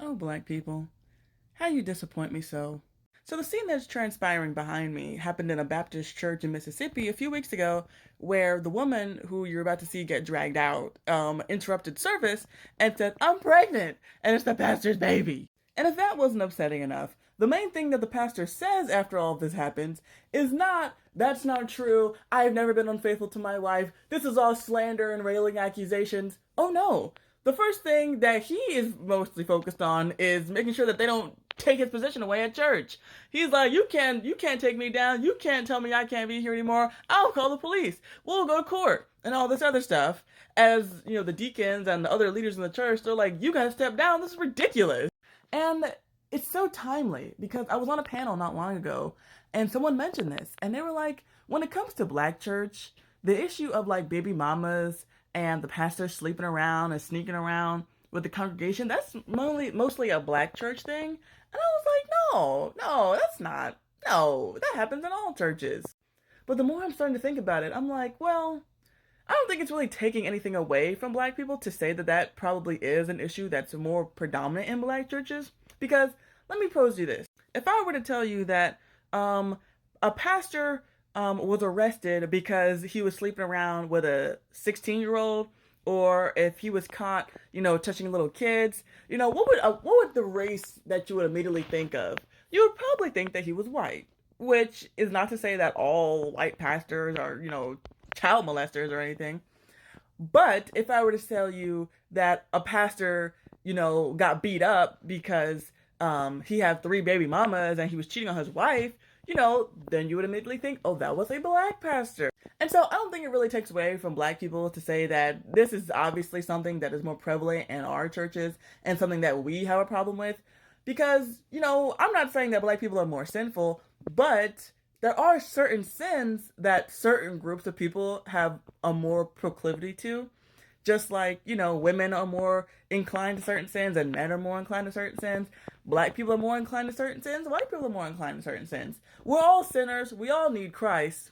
Oh, black people, how you disappoint me so. So the scene that's transpiring behind me happened in a Baptist church in Mississippi a few weeks ago, where the woman who you're about to see get dragged out interrupted service and said, "I'm pregnant, and it's the pastor's baby." And if that wasn't upsetting enough, the main thing that the pastor says after all of this happens is not, "That's not true, I've never been unfaithful to my wife, this is all slander and railing accusations." Oh no. The first thing that he is mostly focused on is making sure that they don't take his position away at church. He's like, you can't take me down. You can't tell me I can't be here anymore. I'll call the police. We'll go to court and all this other stuff. As you know, the deacons and the other leaders in the church, they're like, you gotta step down. This is ridiculous. And it's so timely because I was on a panel not long ago and someone mentioned this and they were like, when it comes to black church, the issue of like baby mamas and the pastor sleeping around and sneaking around with the congregation, that's mostly a black church thing. And I was like, no, that's not. No, that happens in all churches. But the more I'm starting to think about it, I'm like, well, I don't think it's really taking anything away from black people to say that that probably is an issue that's more predominant in black churches. Because let me pose you this. If I were to tell you that a pastor was arrested because he was sleeping around with a 16-year-old, or if he was caught, touching little kids, what would the race that you would immediately think of? You would probably think that he was white, which is not to say that all white pastors are, child molesters or anything. But if I were to tell you that a pastor, got beat up because he had three baby mamas and he was cheating on his wife, then you would immediately think, oh, that was a black pastor. And so I don't think it really takes away from black people to say that this is obviously something that is more prevalent in our churches and something that we have a problem with. Because, I'm not saying that black people are more sinful, but there are certain sins that certain groups of people have a more proclivity to. Just like, women are more inclined to certain sins and men are more inclined to certain sins. Black people are more inclined to certain sins. White people are more inclined to certain sins. We're all sinners. We all need Christ.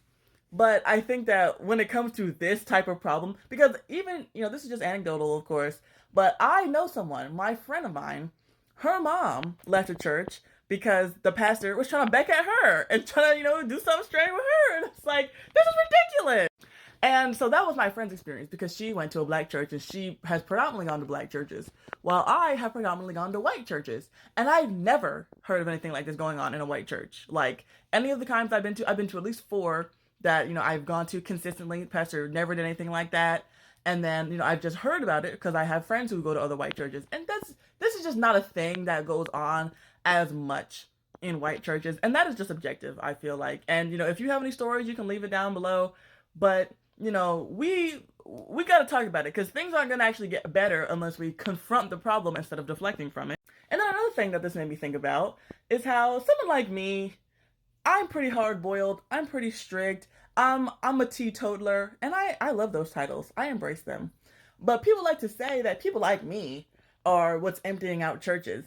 But I think that when it comes to this type of problem, because even, this is just anecdotal, of course, but I know someone, my friend of mine, her mom left the church because the pastor was trying to beck at her and trying to, do something strange with her. And it's like, this is ridiculous. And so that was my friend's experience because she went to a black church and she has predominantly gone to black churches, while I have predominantly gone to white churches. And I've never heard of anything like this going on in a white church. Like any of the times I've been to at least four that, I've gone to consistently. Pastor never did anything like that. And then, I've just heard about it because I have friends who go to other white churches. And this is just not a thing that goes on as much in white churches. And that is just objective, I feel like. And, if you have any stories, you can leave it down below. But we got to talk about it because things aren't going to actually get better unless we confront the problem instead of deflecting from it. And then another thing that this made me think about is how someone like me, I'm pretty hard-boiled, I'm pretty strict, I'm a teetotaler, and I love those titles. I embrace them. But people like to say that people like me are what's emptying out churches.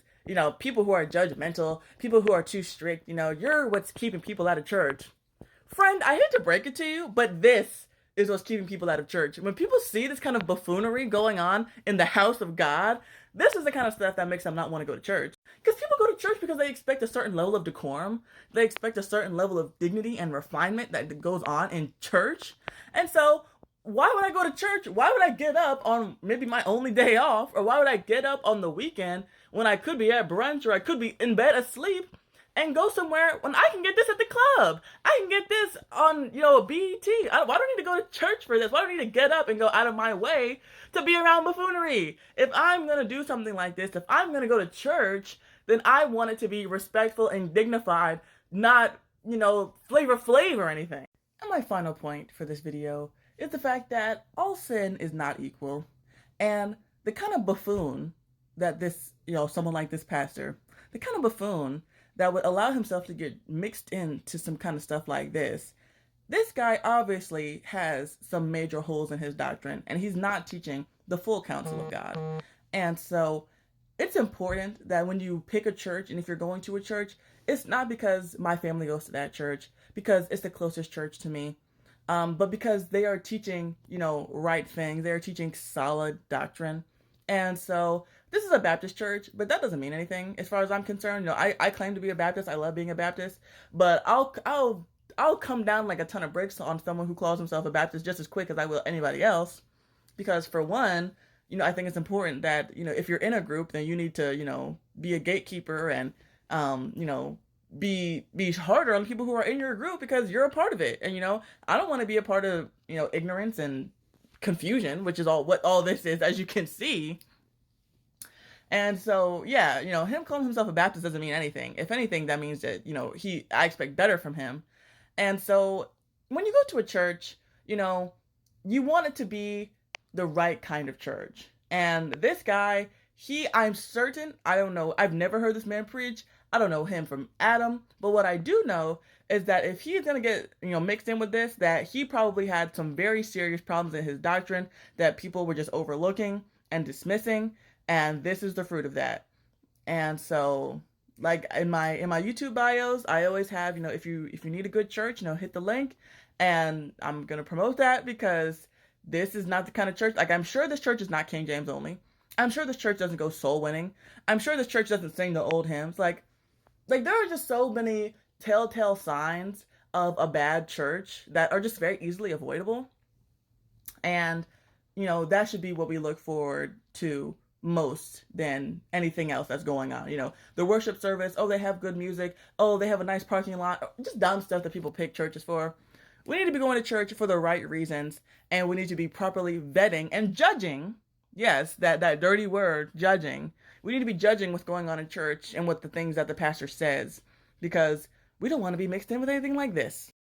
People who are judgmental, people who are too strict, you're what's keeping people out of church. Friend, I hate to break it to you, but this is what's keeping people out of church. When people see this kind of buffoonery going on in the house of God, this is the kind of stuff that makes them not want to go to church. Because people go to church because they expect a certain level of decorum. They expect a certain level of dignity and refinement that goes on in church. And so, why would I go to church? Why would I get up on maybe my only day off? Or why would I get up on the weekend when I could be at brunch or I could be in bed asleep and go somewhere when I can get this at the club? I can get this on, BET. Why do I need to go to church for this? Why do I need to get up and go out of my way to be around buffoonery? If I'm going to do something like this, if I'm going to go to church, then I want it to be respectful and dignified, not, Flavor Flav or anything. And my final point for this video is the fact that all sin is not equal. And the kind of buffoon that this, someone like this pastor, the kind of buffoon that would allow himself to get mixed into some kind of stuff like this guy obviously has some major holes in his doctrine, and he's not teaching the full counsel of God. And so it's important that when you pick a church, and if you're going to a church, it's not because my family goes to that church, because it's the closest church to me, but because they are teaching, right things. They are teaching solid doctrine. And so this is a Baptist church, but that doesn't mean anything as far as I'm concerned. I claim to be a Baptist. I love being a Baptist, but I'll come down like a ton of bricks on someone who calls himself a Baptist just as quick as I will anybody else. Because for one, I think it's important that, if you're in a group, then you need to, be a gatekeeper and, be harder on people who are in your group because you're a part of it. And, I don't want to be a part of, ignorance and confusion, which is all this is, as you can see. And so, yeah, him calling himself a Baptist doesn't mean anything. If anything, that means that, I expect better from him. And so when you go to a church, you want it to be the right kind of church. And this guy, I'm certain, I don't know, I've never heard this man preach. I don't know him from Adam. But what I do know is that if he's going to get, mixed in with this, that he probably had some very serious problems in his doctrine that people were just overlooking and dismissing. And this is the fruit of that. And so, like in my YouTube bios, I always have, if you need a good church, hit the link, and I'm gonna promote that because this is not the kind of church. Like, I'm sure this church is not King James only. I'm sure this church doesn't go soul winning. I'm sure this church doesn't sing the old hymns. Like there are just so many telltale signs of a bad church that are just very easily avoidable. And, that should be what we look forward to most than anything else that's going on. The worship service, oh, they have good music. Oh, they have a nice parking lot. Just dumb stuff that people pick churches for. We need to be going to church for the right reasons, and we need to be properly vetting and judging. Yes, that dirty word, judging. We need to be judging what's going on in church and what the things that the pastor says, because we don't want to be mixed in with anything like this.